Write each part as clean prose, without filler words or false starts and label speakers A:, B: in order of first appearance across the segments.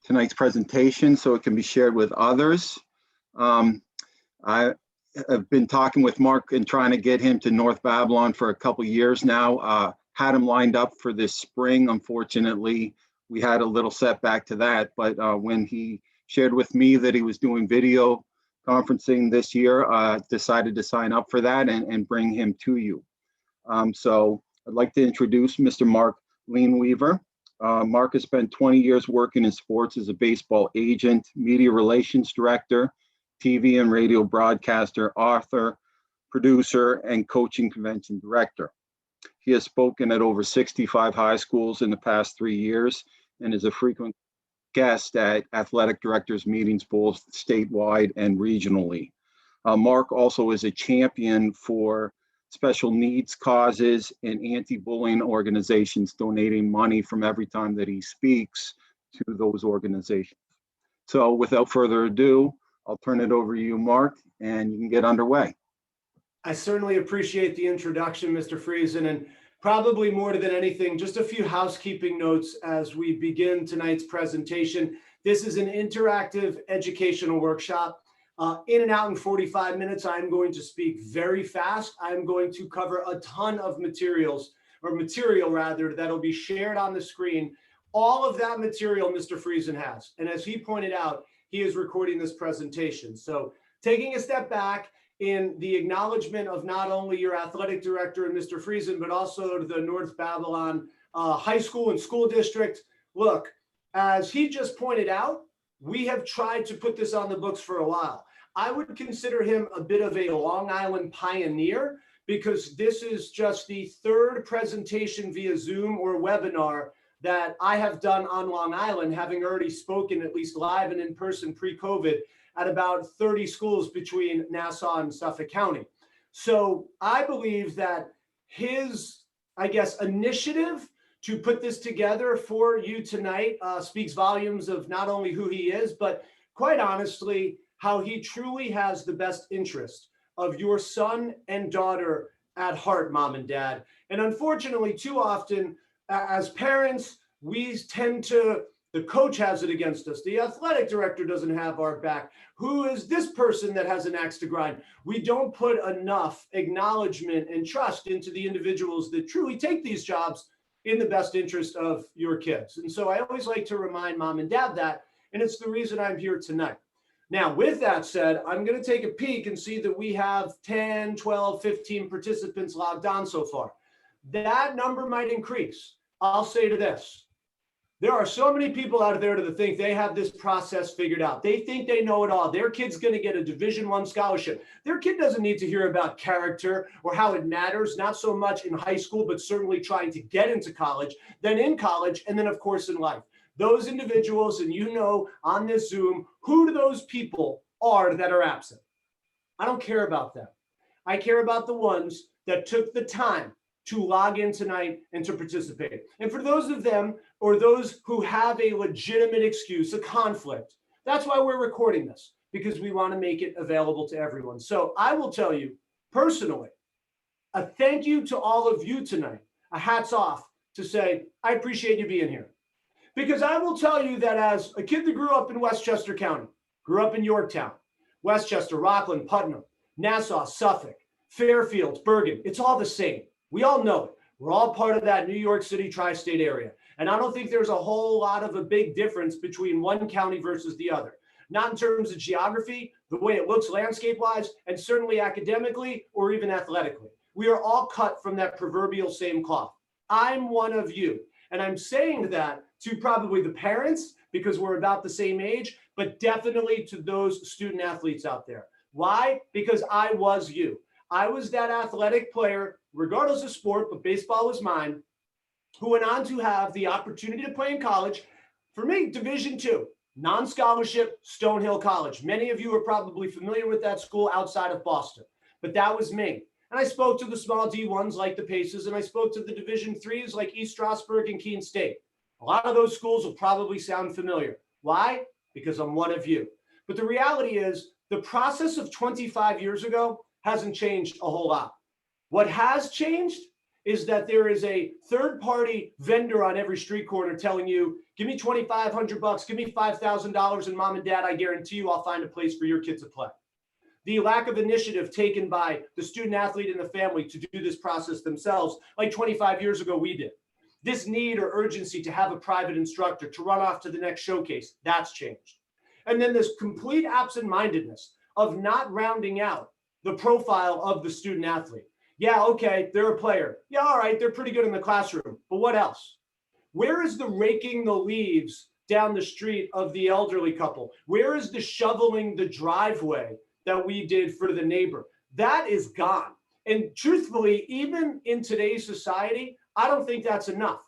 A: tonight's presentation so it can be shared with others. I have been talking with Mark and trying to get him to North Babylon for a couple years now. Had him lined up for this spring. Unfortunately, we had a little setback to that, but when he shared with me that he was doing video conferencing this year, decided to sign up for that and bring him to you. So I'd like to introduce Mr. Mark Leanweaver. Mark has spent 20 years working in sports as a baseball agent, media relations director, TV and radio broadcaster, author, producer, and coaching convention director. He has spoken at over 65 high schools in the past 3 years and is a frequent guest at athletic directors meetings both statewide and regionally. Mark also is a champion for special needs causes and anti-bullying organizations, donating money from every time that he speaks to those organizations. So without further ado, I'll turn it over to you, Mark, and you can get underway.
B: I certainly appreciate the introduction, Mr. Friesen, and probably more than anything, just a few housekeeping notes as we begin tonight's presentation. This is an interactive educational workshop. In and out in 45 minutes, I'm going to speak very fast. I'm going to cover a ton of material rather, that'll be shared on the screen. All of that material Mr. Friesen has. And as he pointed out, he is recording this presentation. So taking a step back in the acknowledgement of not only your athletic director and Mr. Friesen, but also the North Babylon High School and School District. Look, as he just pointed out, we have tried to put this on the books for a while. I would consider him a bit of a Long Island pioneer because this is just the third presentation via Zoom or webinar that I have done on Long Island, having already spoken at least live and in person pre-COVID at about 30 schools between Nassau and Suffolk County. So I believe that his, initiative to put this together for you tonight speaks volumes of not only who he is, but quite honestly, how he truly has the best interest of your son and daughter at heart, mom and dad. And unfortunately, too often, as parents, we tend to, the coach has it against us. The athletic director doesn't have our back. Who is this person that has an axe to grind? We don't put enough acknowledgement and trust into the individuals that truly take these jobs in the best interest of your kids. And so I always like to remind mom and dad that, and it's the reason I'm here tonight. Now, with that said, I'm going to take a peek and see that we have 10, 12, 15 participants logged on so far. That number might increase. I'll say to this. There are so many people out there that think they have this process figured out. They think they know it all. Their kid's going to get a Division I scholarship. Their kid doesn't need to hear about character or how it matters, not so much in high school, but certainly trying to get into college, then in college, and then, of course, in life. Those individuals, and you know on this Zoom, who those people are that are absent. I don't care about them. I care about the ones that took the time to log in tonight and to participate. And for those of them, or those who have a legitimate excuse, a conflict, that's why we're recording this, because we want to make it available to everyone. So I will tell you personally, a thank you to all of you tonight, a hats off to say, I appreciate you being here. Because I will tell you that as a kid that grew up in Westchester County, grew up in Yorktown, Westchester, Rockland, Putnam, Nassau, Suffolk, Fairfield, Bergen, it's all the same. We all know it. We're all part of that New York City tri-state area. And I don't think there's a whole lot of a big difference between one county versus the other. Not in terms of geography, the way it looks landscape-wise, and certainly academically or even athletically. We are all cut from that proverbial same cloth. I'm one of you. And I'm saying that to probably the parents because we're about the same age, but definitely to those student athletes out there. Why? Because I was you. I was that athletic player, regardless of sport, but baseball was mine, who went on to have the opportunity to play in college. For me, Division II, non-scholarship, Stonehill College. Many of you are probably familiar with that school outside of Boston, but that was me. And I spoke to the small D1s like the Paces, and I spoke to the Division IIIs like East Stroudsburg and Keene State. A lot of those schools will probably sound familiar. Why? Because I'm one of you. But the reality is the process of 25 years ago hasn't changed a whole lot. What has changed is that there is a third-party vendor on every street corner telling you, give me $2,500, give me $5,000, and mom and dad, I guarantee you I'll find a place for your kids to play. The lack of initiative taken by the student athlete and the family to do this process themselves, like 25 years ago we did. This need or urgency to have a private instructor to run off to the next showcase, that's changed. And then this complete absent-mindedness of not rounding out the profile of the student athlete. Yeah, okay, they're a player. Yeah, all right, they're pretty good in the classroom, but what else? Where is the raking the leaves down the street of the elderly couple? Where is the shoveling the driveway that we did for the neighbor? That is gone. And truthfully, even in today's society, I don't think that's enough.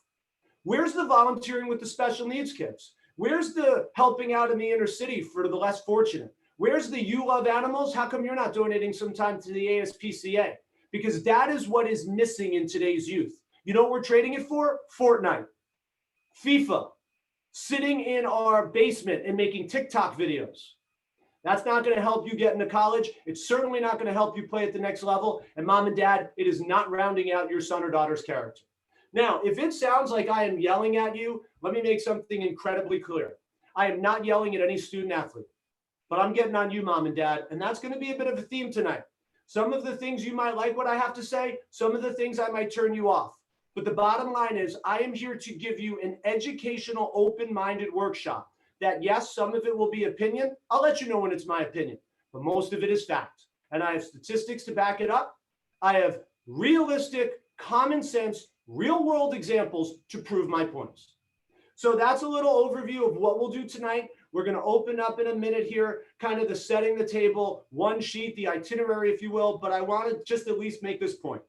B: Where's the volunteering with the special needs kids? Where's the helping out in the inner city for the less fortunate? Where's the you love animals? How come you're not donating some time to the ASPCA? Because that is what is missing in today's youth. You know what we're trading it for? Fortnite, FIFA, sitting in our basement and making TikTok videos. That's not going to help you get into college. It's certainly not going to help you play at the next level. And mom and dad, it is not rounding out your son or daughter's character. Now, if it sounds like I am yelling at you, let me make something incredibly clear. I am not yelling at any student athlete, but I'm getting on you, mom and dad. And that's going to be a bit of a theme tonight. Some of the things you might like what I have to say, some of the things I might turn you off. But the bottom line is I am here to give you an educational, open-minded workshop that, yes, some of it will be opinion. I'll let you know when it's my opinion, but most of it is fact. And I have statistics to back it up. I have realistic, common sense, real-world examples to prove my points. So that's a little overview of what we'll do tonight. We're going to open up in a minute here, kind of the setting the table, one sheet, the itinerary, if you will, but I want to just at least make this point.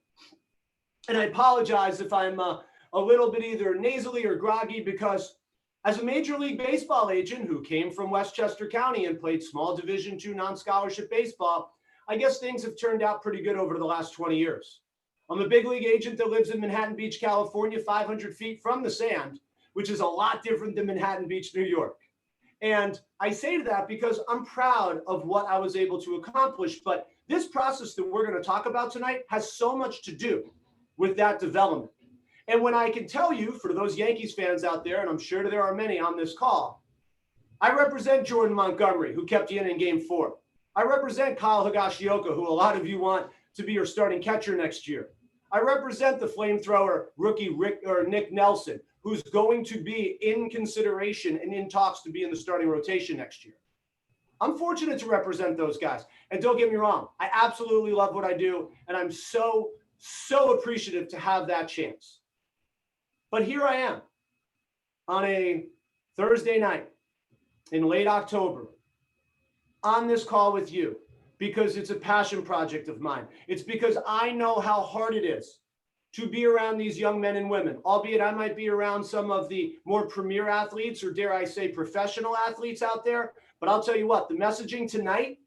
B: And I apologize if I'm a little bit either nasally or groggy, because as a Major League Baseball agent who came from Westchester County and played small Division II non-scholarship baseball, I guess things have turned out pretty good over the last 20 years. I'm a big league agent that lives in Manhattan Beach, California, 500 feet from the sand, which is a lot different than Manhattan Beach, New York. And I say that because I'm proud of what I was able to accomplish. But this process that we're going to talk about tonight has so much to do with that development. And when I can tell you, for those Yankees fans out there, and I'm sure there are many on this call, I represent Jordan Montgomery, who kept you in Game 4. I represent Kyle Higashioka, who a lot of you want to be your starting catcher next year. I represent the flamethrower rookie Nick Nelson, who's going to be in consideration and in talks to be in the starting rotation next year. I'm fortunate to represent those guys. And don't get me wrong, I absolutely love what I do, and I'm so appreciative to have that chance. But here I am on a Thursday night in late October on this call with you because it's a passion project of mine. It's because I know how hard it is to be around these young men and women, albeit I might be around some of the more premier athletes, or dare I say professional athletes out there. But I'll tell you what, the messaging tonight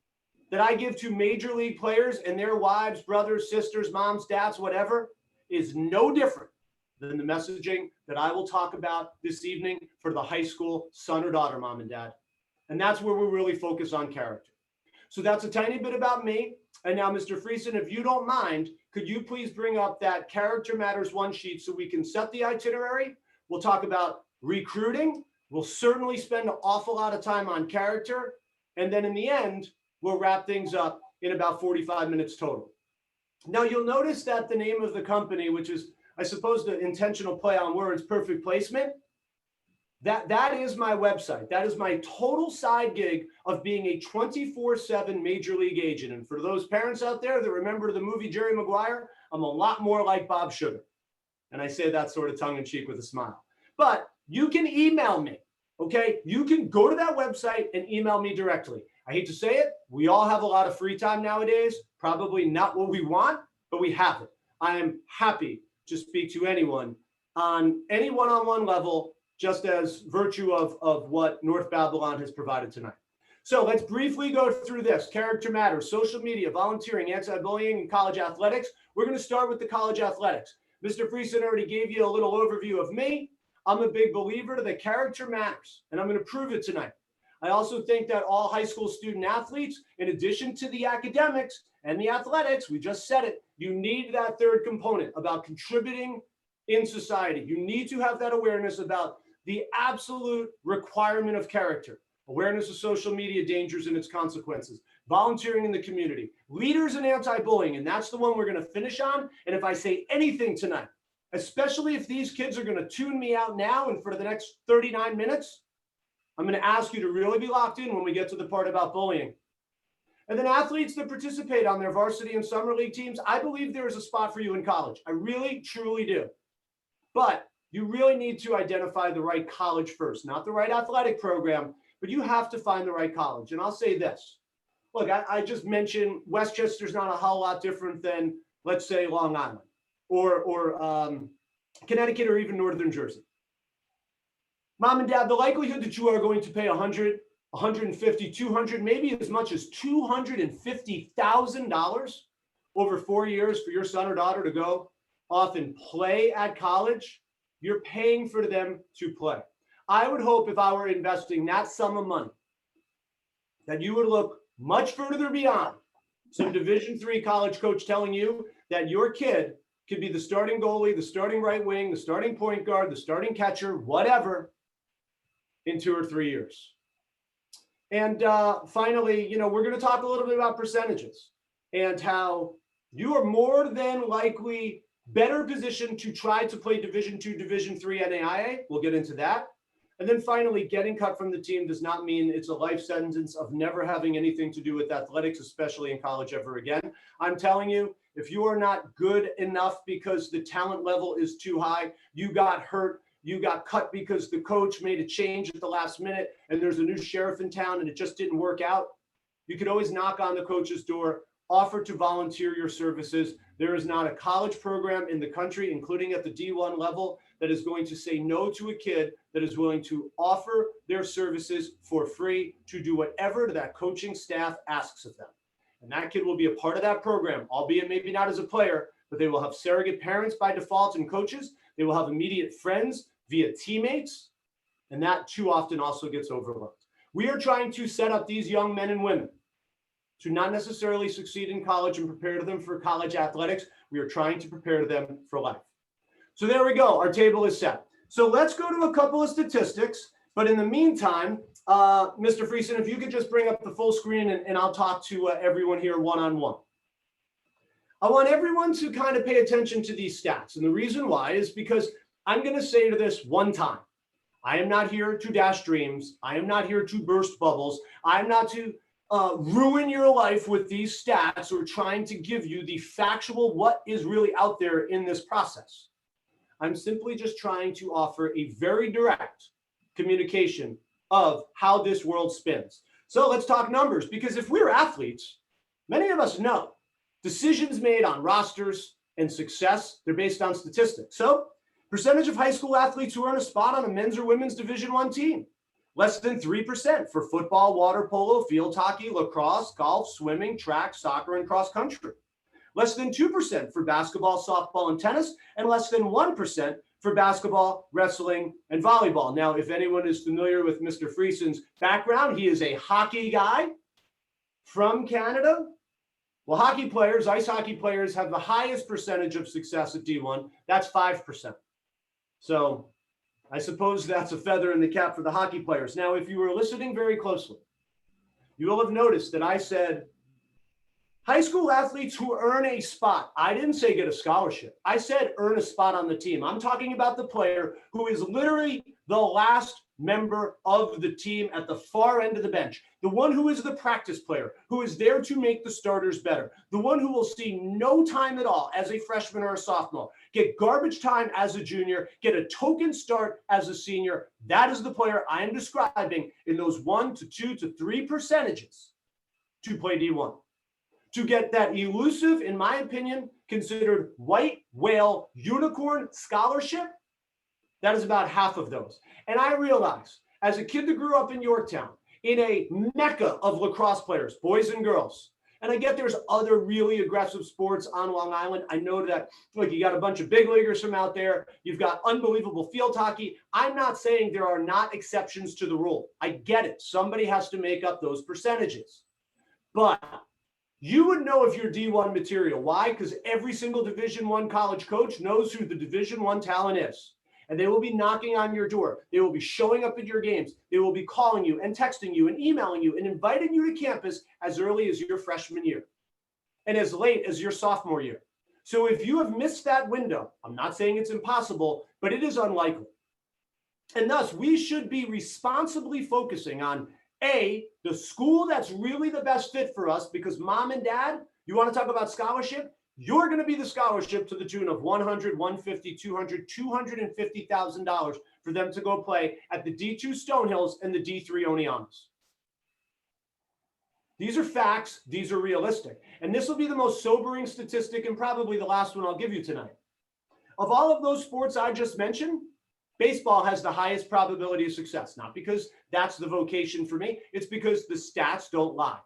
B: that I give to major league players and their wives, brothers, sisters, moms, dads, whatever, is no different than the messaging that I will talk about this evening for the high school son or daughter, mom and dad. And that's where we really focus on character. So that's a tiny bit about me. And now, Mr. Friesen, if you don't mind, could you please bring up that Character Matters one sheet so we can set the itinerary? We'll talk about recruiting. We'll certainly spend an awful lot of time on character. And then in the end, we'll wrap things up in about 45 minutes total. Now, you'll notice that the name of the company, which is, I suppose, the intentional play on words, Perfect Placement, that is my website. That is my total side gig of being a 24/7 major league agent. And for those parents out there that remember the movie Jerry Maguire, I'm a lot more like Bob Sugar. And I say that sort of tongue in cheek with a smile. But you can email me, okay? You can go to that website and email me directly. I hate to say it, we all have a lot of free time nowadays. Probably not what we want, but we have it. I am happy to speak to anyone on any one-on-one level, just as virtue of what North Babylon has provided tonight. So let's briefly go through this. Character matters, social media, volunteering, anti-bullying, and college athletics. We're going to start with the college athletics. Mr. Friesen already gave you a little overview of me. I'm a big believer that character matters, and I'm going to prove it tonight. I also think that all high school student athletes, in addition to the academics and the athletics, we just said it, you need that third component about contributing in society. You need to have that awareness about the absolute requirement of character, awareness of social media dangers and its consequences, volunteering in the community, leaders in anti-bullying, and that's the one we're going to finish on. And if I say anything tonight, especially if these kids are going to tune me out now and for the next 39 minutes, I'm going to ask you to really be locked in when we get to the part about bullying. And then athletes that participate on their varsity and summer league teams, I believe there is a spot for you in college. I really, truly do. But you really need to identify the right college first, not the right athletic program, but you have to find the right college. And I'll say this. Look, I just mentioned Westchester's not a whole lot different than, let's say, Long Island or Connecticut or even Northern Jersey. Mom and Dad, the likelihood that you are going to pay $100, $150, $200, maybe as much as $250,000 over 4 years for your son or daughter to go off and play at college, you're paying for them to play. I would hope if I were investing that sum of money, that you would look much further beyond some Division III college coach telling you that your kid could be the starting goalie, the starting right wing, the starting point guard, the starting catcher, whatever, in 2 or 3 years. And finally, we're going to talk a little bit about percentages and how you are more than likely better positioned to try to play Division II, Division III NAIA. We'll get into that. And then finally, getting cut from the team does not mean it's a life sentence of never having anything to do with athletics, especially in college ever again. I'm telling you, if you are not good enough because the talent level is too high, you got hurt, you got cut because the coach made a change at the last minute and there's a new sheriff in town and it just didn't work out, you could always knock on the coach's door, offer to volunteer your services. There is not a college program in the country, including at the D1 level, that is going to say no to a kid that is willing to offer their services for free to do whatever that coaching staff asks of them. And that kid will be a part of that program, albeit maybe not as a player, but they will have surrogate parents by default and coaches. They will have immediate friends via teammates. And that too often also gets overlooked. We are trying to set up these young men and women to not necessarily succeed in college and prepare them for college athletics. We are trying to prepare them for life. So there we go. Our table is set. So let's go to a couple of statistics. But in the meantime, Mr. Friesen, if you could just bring up the full screen and I'll talk to everyone here one-on-one. I want everyone to kind of pay attention to these stats. And the reason why is because I'm going to say to this one time. I am not here to dash dreams. I am not here to burst bubbles. I'm not to ruin your life with these stats or trying to give you the factual what is really out there in this process. I'm simply just trying to offer a very direct communication of how this world spins. So let's talk numbers, because if we're athletes, many of us know decisions made on rosters and success, they're based on statistics. So percentage of high school athletes who earn a spot on a men's or women's Division I team. Less than 3% for football, water polo, field hockey, lacrosse, golf, swimming, track, soccer, and cross country. Less than 2% for basketball, softball, and tennis, and less than 1% for basketball, wrestling, and volleyball. Now, if anyone is familiar with Mr. Friesen's background, he is a hockey guy from Canada. Well, hockey players, ice hockey players, have the highest percentage of success at D1. That's 5%. So I suppose that's a feather in the cap for the hockey players. Now, if you were listening very closely, you will have noticed that I said high school athletes who earn a spot. I didn't say get a scholarship. I said earn a spot on the team. I'm talking about the player who is literally the last member of the team at the far end of the bench, the one who is the practice player, who is there to make the starters better, the one who will see no time at all as a freshman or a sophomore, get garbage time as a junior, get a token start as a senior. That is the player I am describing in those 1 to 2 to 3% to play D1. To get that elusive, in my opinion, considered white whale unicorn scholarship, that is about half of those. And I realize, as a kid that grew up in Yorktown, in a mecca of lacrosse players, boys and girls, And I get there's other really aggressive sports on Long Island. I know that, look, you got a bunch of big leaguers from out there. You've got unbelievable field hockey. I'm not saying there are not exceptions to the rule. I get it. Somebody has to make up those percentages. But you would know if you're D1 material. Why? Because every single Division I college coach knows who the Division I talent is. And they will be knocking on your door. They will be showing up at your games. They will be calling you and texting you and emailing you and inviting you to campus as early as your freshman year and as late as your sophomore year. So if you have missed that window, I'm not saying it's impossible, but it is unlikely. And thus, we should be responsibly focusing on A, the school that's really the best fit for us, because mom and dad, you want to talk about scholarship? You're going to be the scholarship to the tune of $100, $150, $200, $250,000 for them to go play at the D2 Stonehills and the D3 Oneontas. These are facts. These are realistic. And this will be the most sobering statistic and probably the last one I'll give you tonight. Of all of those sports I just mentioned, baseball has the highest probability of success. Not because that's the vocation for me. It's because the stats don't lie.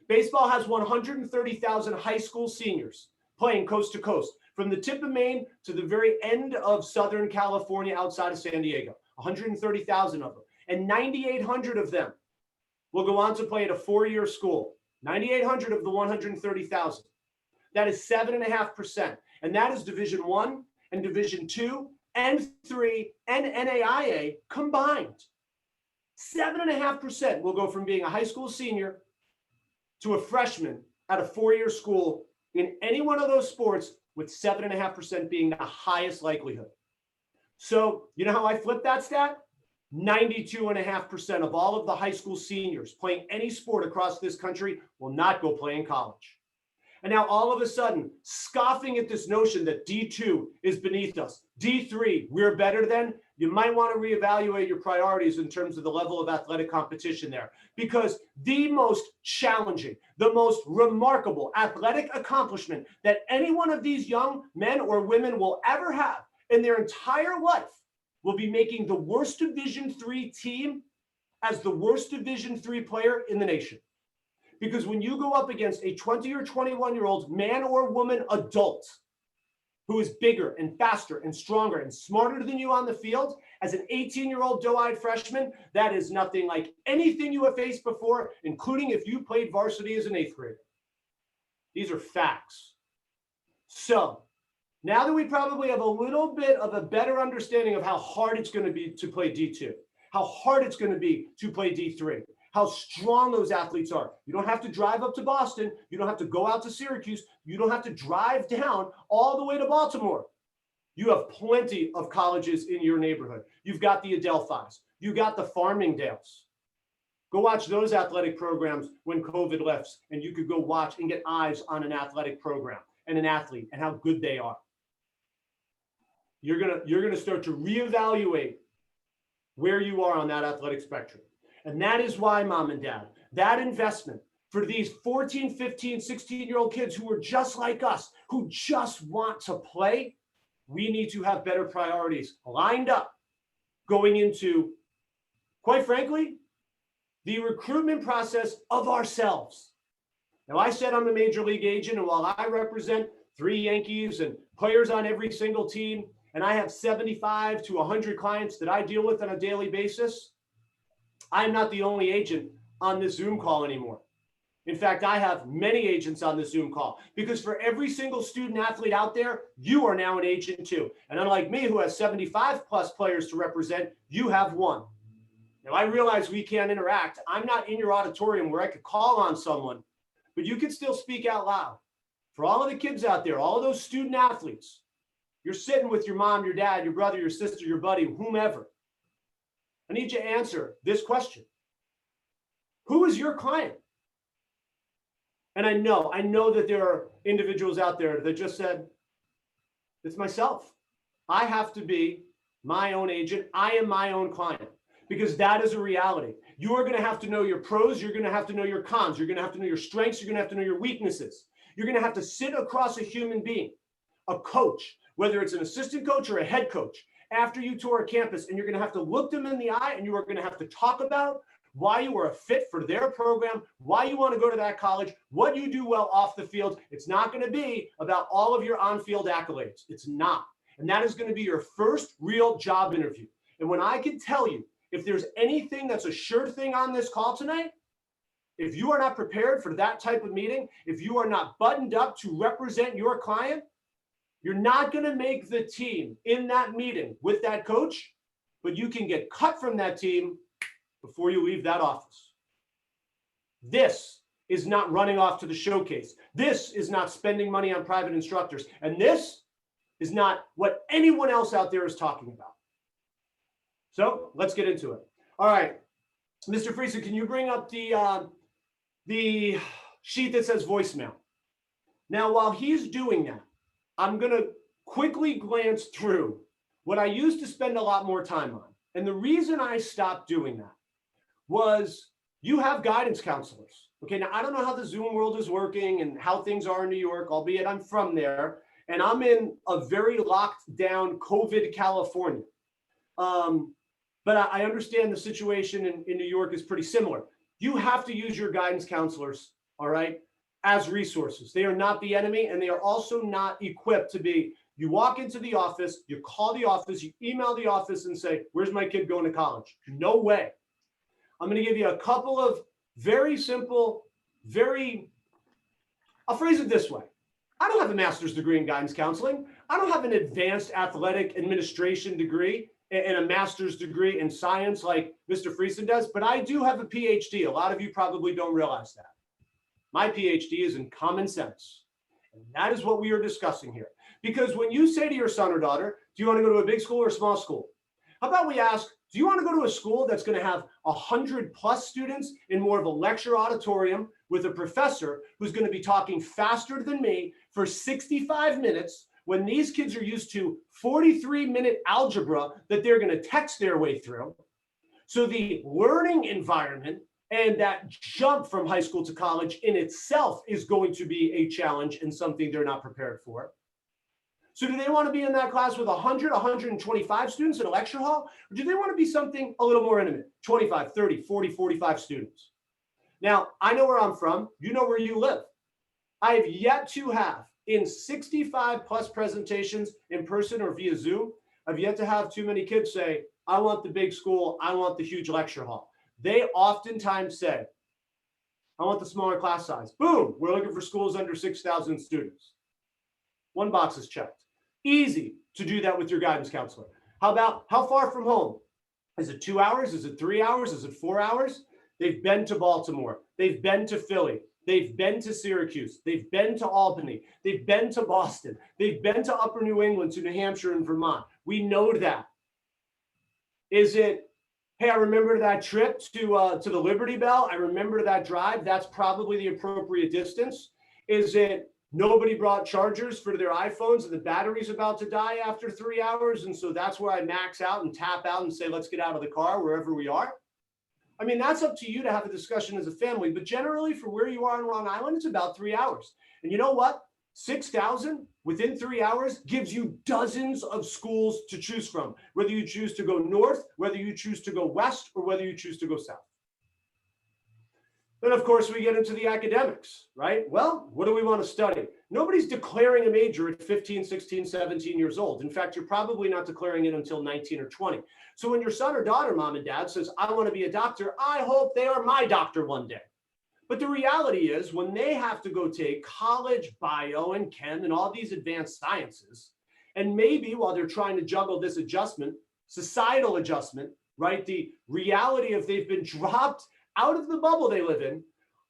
B: Baseball has 130,000 high school seniors playing coast to coast, from the tip of Maine to the very end of Southern California outside of San Diego, 130,000 of them. And 9,800 of them will go on to play at a four-year school. 9,800 of the 130,000. That is 7.5%. And that is Division I and Division II and III and NAIA combined. 7.5% will go from being a high school senior to a freshman at a four-year school in any one of those sports, with 7.5% being the highest likelihood. So you know how I flip that stat? 92.5% of all of the high school seniors playing any sport across this country will not go play in college. And now all of a sudden, scoffing at this notion that D2 is beneath us, D3, we're better than, you might want to reevaluate your priorities in terms of the level of athletic competition there. Because the most challenging, the most remarkable athletic accomplishment that any one of these young men or women will ever have in their entire life will be making the worst Division III team as the worst Division III player in the nation. Because when you go up against a 20 or 21-year-old man or woman adult who is bigger and faster and stronger and smarter than you on the field, as an 18-year-old doe-eyed freshman, that is nothing like anything you have faced before, including if you played varsity as an eighth grader. These are facts. So now that we probably have a little bit of a better understanding of how hard it's going to be to play D2, how hard it's going to be to play D3, how strong those athletes are. You don't have to drive up to Boston. You don't have to go out to Syracuse. You don't have to drive down all the way to Baltimore. You have plenty of colleges in your neighborhood. You've got the Adelphis. You got the Farmingdales. Go watch those athletic programs when COVID lifts, and you could go watch and get eyes on an athletic program and an athlete and how good they are. You're gonna start to reevaluate where you are on that athletic spectrum. And that is why, mom and dad, that investment for these 14, 15, 16-year-old kids who are just like us, who just want to play, we need to have better priorities lined up going into, quite frankly, the recruitment process of ourselves. Now, I said I'm a major league agent, and while I represent 3 Yankees and players on every single team, and I have 75 to 100 clients that I deal with on a daily basis, I'm not the only agent on this Zoom call anymore. In fact, I have many agents on this Zoom call, because for every single student athlete out there, you are now an agent too. And unlike me, who has 75 plus players to represent, you have one. Now, I realize we can't interact. I'm not in your auditorium where I could call on someone, but you can still speak out loud. For all of the kids out there, all of those student athletes, you're sitting with your mom, your dad, your brother, your sister, your buddy, whomever. I need you to answer this question. Who is your client? And I know that there are individuals out there that just said, it's myself. I have to be my own agent. I am my own client, because that is a reality. You are going to have to know your pros. You're going to have to know your cons. You're going to have to know your strengths. You're going to have to know your weaknesses. You're going to have to sit across a human being, a coach, whether it's an assistant coach or a head coach, after you tour a campus, and you're going to have to look them in the eye, and you are going to have to talk about, why you are a fit for their program, why you want to go to that college, what you do well off the field. It's not going to be about all of your on-field accolades. It's not. And that is going to be your first real job interview. And when I can tell you, if there's anything that's a sure thing on this call tonight, if you are not prepared for that type of meeting, if you are not buttoned up to represent your client, you're not going to make the team in that meeting with that coach, but you can get cut from that team before you leave that office. This is not running off to the showcase. This is not spending money on private instructors. And this is not what anyone else out there is talking about. So let's get into it. All right, Mr. Friesen, can you bring up the sheet that says voicemail? Now, while he's doing that, I'm going to quickly glance through what I used to spend a lot more time on. And the reason I stopped doing that was you have guidance counselors. Okay, now I don't know how the Zoom world is working and how things are in New York, albeit I'm from there, and I'm in a very locked down COVID California. But I understand the situation in New York is pretty similar. You have to use your guidance counselors, all right, as resources. They are not the enemy, and they are also not equipped to be, you walk into the office, you call the office, you email the office and say, where's my kid going to college? No way. I'm going to give you a couple of very simple, I'll phrase it this way. I don't have a master's degree in guidance counseling. I don't have an advanced athletic administration degree and a master's degree in science like Mr. Friesen does, but I do have a PhD. A lot of you probably don't realize that. My PhD is in common sense. And that is what we are discussing here. Because when you say to your son or daughter, do you want to go to a big school or a small school? How about we ask, do you want to go to a school that's going to have 100+ students in more of a lecture auditorium with a professor who's going to be talking faster than me for 65 minutes when these kids are used to 43-minute algebra that they're going to text their way through? So the learning environment and that jump from high school to college in itself is going to be a challenge and something they're not prepared for. So do they want to be in that class with 100, 125 students in a lecture hall? Or do they want to be something a little more intimate, 25, 30, 40, 45 students? Now, I know where I'm from. You know where you live. I have yet to have, in 65+ presentations in person or via Zoom, I've yet to have too many kids say, I want the big school, I want the huge lecture hall. They oftentimes say, I want the smaller class size. Boom, we're looking for schools under 6,000 students. One box is checked. Easy to do that with your guidance counselor. How about how far from home? Is it 2 hours? Is it 3 hours? Is it 4 hours? They've been to Baltimore. They've been to Philly. They've been to Syracuse. They've been to Albany. They've been to Boston. They've been to Upper New England, to New Hampshire and Vermont. We know that. Is it, hey, I remember that trip to the Liberty Bell. I remember that drive. That's probably the appropriate distance. Is it nobody brought chargers for their iPhones and the battery's about to die after 3 hours? And so that's where I max out and tap out and say, let's get out of the car wherever we are. I mean, that's up to you to have a discussion as a family, but generally for where you are in Long Island, it's about 3 hours. And you know what? 6,000 within 3 hours gives you dozens of schools to choose from, whether you choose to go north, whether you choose to go west, or whether you choose to go south. Then, of course, we get into the academics, right? Well, what do we want to study? Nobody's declaring a major at 15, 16, 17 years old. In fact, you're probably not declaring it until 19 or 20. So when your son or daughter, mom and dad, says, I want to be a doctor, I hope they are my doctor one day. But the reality is when they have to go take college bio and chem and all these advanced sciences, and maybe while they're trying to juggle this adjustment, societal adjustment, right? The reality of they've been dropped out of the bubble they live in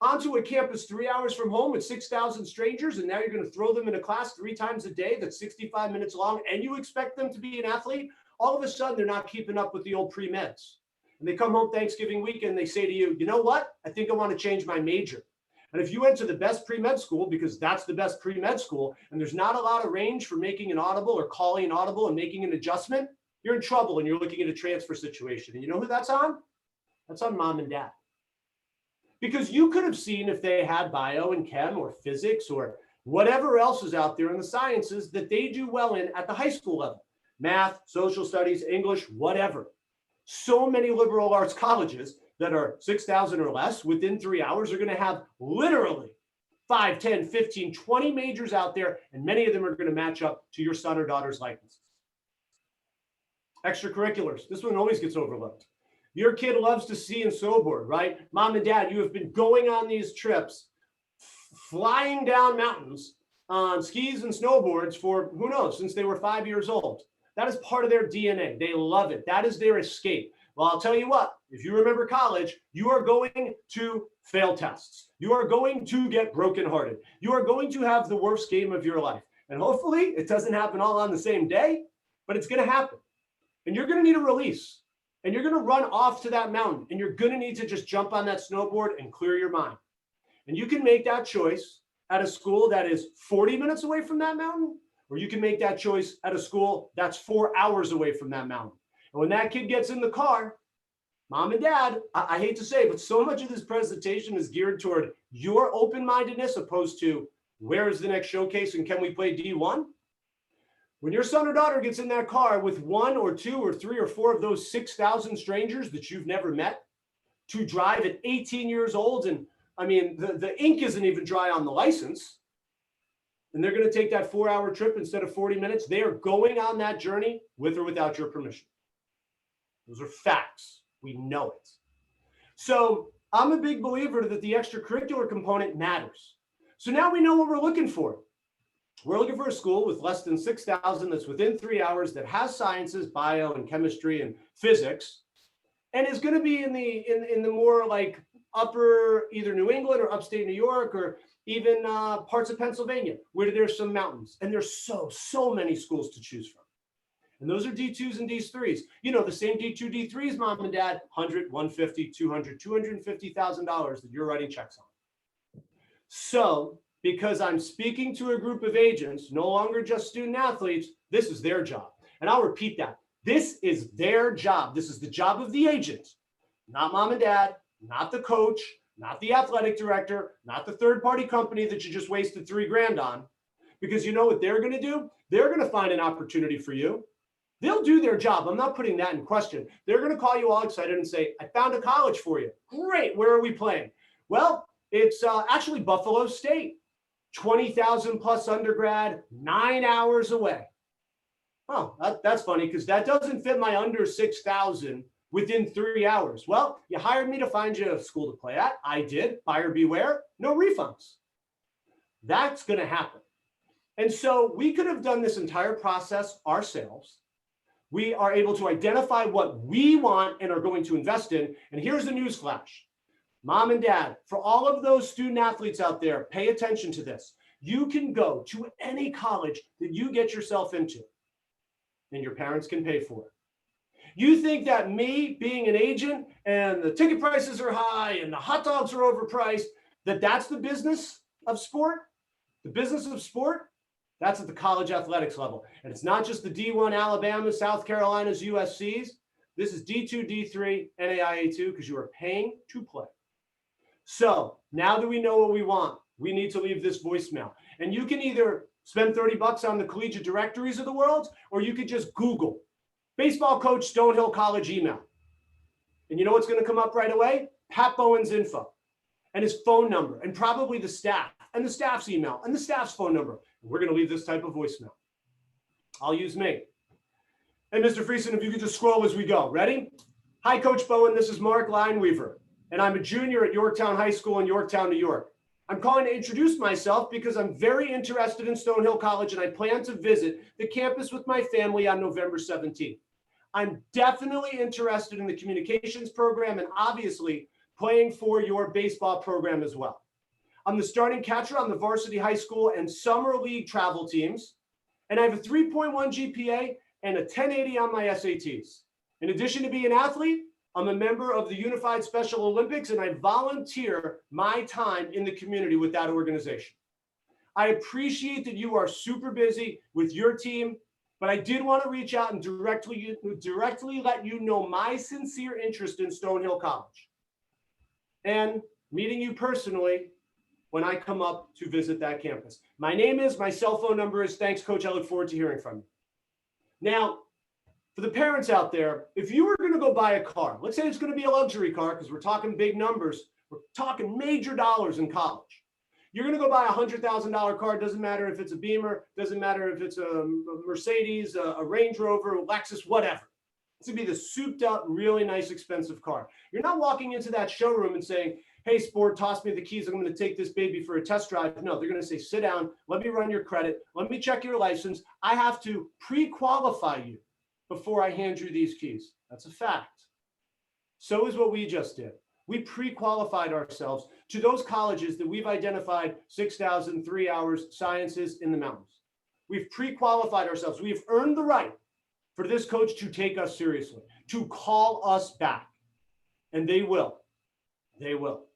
B: onto a campus 3 hours from home with 6,000 strangers, and now you're going to throw them in a class 3 times a day that's 65 minutes long, and you expect them to be an athlete, all of a sudden they're not keeping up with the old pre-meds. And they come home Thanksgiving weekend, they say to you, you know what? I think I want to change my major. And if you went to the best pre-med school, because that's the best pre-med school, and there's not a lot of range for making an audible or calling an audible and making an adjustment, you're in trouble and you're looking at a transfer situation. And you know who that's on? That's on mom and dad. Because you could have seen if they had bio and chem or physics or whatever else is out there in the sciences that they do well in at the high school level. Math, social studies, English, whatever. So many liberal arts colleges that are 6,000 or less within 3 hours are going to have literally 5, 10, 15, 20 majors out there, and many of them are going to match up to your son or daughter's likeness. Extracurriculars. This one always gets overlooked. Your kid loves to ski and snowboard, right? Mom and dad, you have been going on these trips, flying down mountains on skis and snowboards for, who knows, since they were 5 years old. That is part of their DNA. They love it. That is their escape. Well, I'll tell you what, if you remember college, you are going to fail tests. You are going to get brokenhearted. You are going to have the worst game of your life. And hopefully it doesn't happen all on the same day, but it's going to happen. And you're going to need a release. And you're going to run off to that mountain. And you're going to need to just jump on that snowboard and clear your mind. And you can make that choice at a school that is 40 minutes away from that mountain, or you can make that choice at a school that's 4 hours away from that mountain. And when that kid gets in the car, mom and dad, I hate to say, but so much of this presentation is geared toward your open-mindedness opposed to where is the next showcase and can we play D1? When your son or daughter gets in that car with 1 or 2 or 3 or 4 of those 6,000 strangers that you've never met to drive at 18 years old, and I mean, the ink isn't even dry on the license, and they're going to take that 4-hour trip instead of 40 minutes, they are going on that journey with or without your permission. Those are facts. We know it. So I'm a big believer that the extracurricular component matters. So now we know what we're looking for. We're looking for a school with less than 6,000 that's within 3 hours that has sciences, bio and chemistry and physics, and is going to be in the more like upper either New England or upstate New York or even parts of Pennsylvania where there's some mountains. And there's so many schools to choose from. And those are D2s and D3s. You know, the same D2, D3s, mom and dad, 100, 150, 200, $250,000 that you're writing checks on. So because I'm speaking to a group of agents, no longer just student athletes, this is their job. And I'll repeat that. This is their job. This is the job of the agent, not mom and dad, not the coach, not the athletic director, not the third-party company that you just wasted $3,000 on. Because you know what they're going to do? They're going to find an opportunity for you. They'll do their job. I'm not putting that in question. They're going to call you all excited and say, I found a college for you. Great. Where are we playing? Well, it's actually Buffalo State. 20,000 plus undergrad, 9 hours away. Oh, that's funny because that doesn't fit my under 6,000 within 3 hours. Well, you hired me to find you a school to play at. I did. Buyer beware. No refunds. That's going to happen. And so we could have done this entire process ourselves. We are able to identify what we want and are going to invest in. And here's the news flash. Mom and dad, for all of those student athletes out there, pay attention to this. You can go to any college that you get yourself into, and your parents can pay for it. You think that me being an agent and the ticket prices are high and the hot dogs are overpriced, that's the business of sport? The business of sport? That's at the college athletics level. And it's not just the D1 Alabama, South Carolina's, USC's. This is D2, D3, NAIA2, because you are paying to play. So now that we know what we want, we need to leave this voicemail. And you can either spend $30 on the collegiate directories of the world, or you could just Google baseball coach Stonehill College email. And you know what's going to come up right away? Pat Bowen's info and his phone number and probably the staff and the staff's email and the staff's phone number. And we're going to leave this type of voicemail. I'll use me. Hey, Mr. Friesen, if you could just scroll as we go. Ready? Hi, Coach Bowen. This is Mark Lineweaver, and I'm a junior at Yorktown High School in Yorktown, New York. I'm calling to introduce myself because I'm very interested in Stonehill College, and I plan to visit the campus with my family on November 17th. I'm definitely interested in the communications program and obviously playing for your baseball program as well. I'm the starting catcher on the varsity high school and summer league travel teams, and I have a 3.1 GPA and a 1080 on my SATs. In addition to being an athlete, I'm a member of the Unified Special Olympics, and I volunteer my time in the community with that organization. I appreciate that you are super busy with your team, but I did want to reach out and directly let you know my sincere interest in Stonehill College and meeting you personally when I come up to visit that campus. My name is, my cell phone number is, thanks, Coach. I look forward to hearing from you. Now, For the parents out there, if you were going to go buy a car, let's say it's going to be a luxury car because we're talking big numbers, we're talking major dollars in college. You're going to go buy a $100,000 car. Doesn't matter if it's a Beamer, doesn't matter if it's a Mercedes, a Range Rover, a Lexus, whatever. It's going to be the souped up, really nice, expensive car. You're not walking into that showroom and saying, hey, sport, toss me the keys. I'm going to take this baby for a test drive. No, they're going to say, sit down. Let me run your credit. Let me check your license. I have to pre-qualify you before I hand you these keys. That's a fact. So is what we just did. We pre-qualified ourselves to those colleges that we've identified 6,000, 3 hours, sciences in the mountains. We've pre-qualified ourselves. We've earned the right for this coach to take us seriously, to call us back. And they will. They will.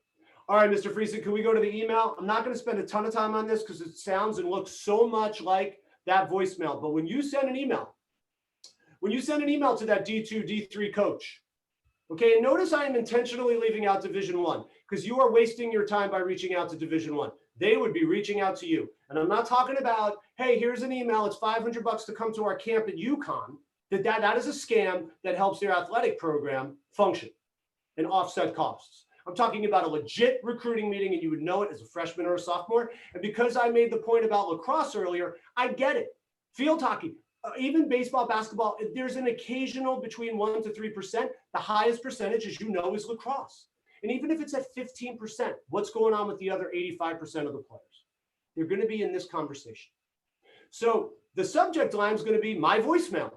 B: All right, Mr. Friesen, can we go to the email? I'm not going to spend a ton of time on this because it sounds and looks so much like that voicemail. But when you send an email to that D2, D3 coach, okay, and notice I am intentionally leaving out Division I because you are wasting your time by reaching out to Division I. They would be reaching out to you. And I'm not talking about, hey, here's an email. It's $500 to come to our camp at UConn. That is a scam that helps their athletic program function and offset costs. I'm talking about a legit recruiting meeting, and you would know it as a freshman or a sophomore. And because I made the point about lacrosse earlier, I get it. Field hockey, even baseball, basketball, there's an occasional between 1% to 3%. The highest percentage, as you know, is lacrosse. And even if it's at 15%, what's going on with the other 85% of the players? They're going to be in this conversation. So the subject line is going to be my voicemail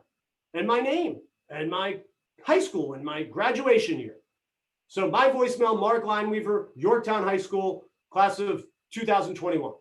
B: and my name and my high school and my graduation year. So my voicemail, Mark Lineweaver, Yorktown High School, class of 2021.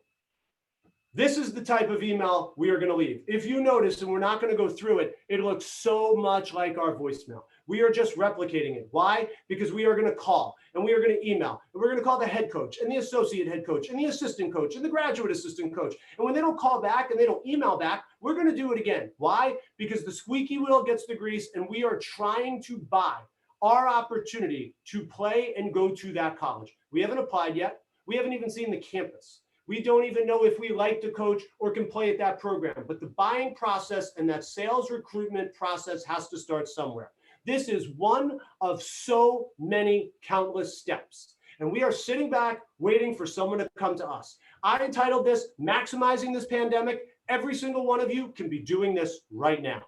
B: This is the type of email we are going to leave. If you notice, and we're not going to go through it, it looks so much like our voicemail. We are just replicating it. Why? Because we are going to call and we are going to email and we're going to call the head coach and the associate head coach and the assistant coach and the graduate assistant coach. And when they don't call back and they don't email back, we're going to do it again. Why? Because the squeaky wheel gets the grease and we are trying to buy our opportunity to play and go to that college. We haven't applied yet. We haven't even seen the campus. We don't even know if we like to coach or can play at that program. But the buying process and that sales recruitment process has to start somewhere. This is one of so many countless steps. And we are sitting back waiting for someone to come to us. I entitled this, Maximizing This Pandemic. Every single one of you can be doing this right now.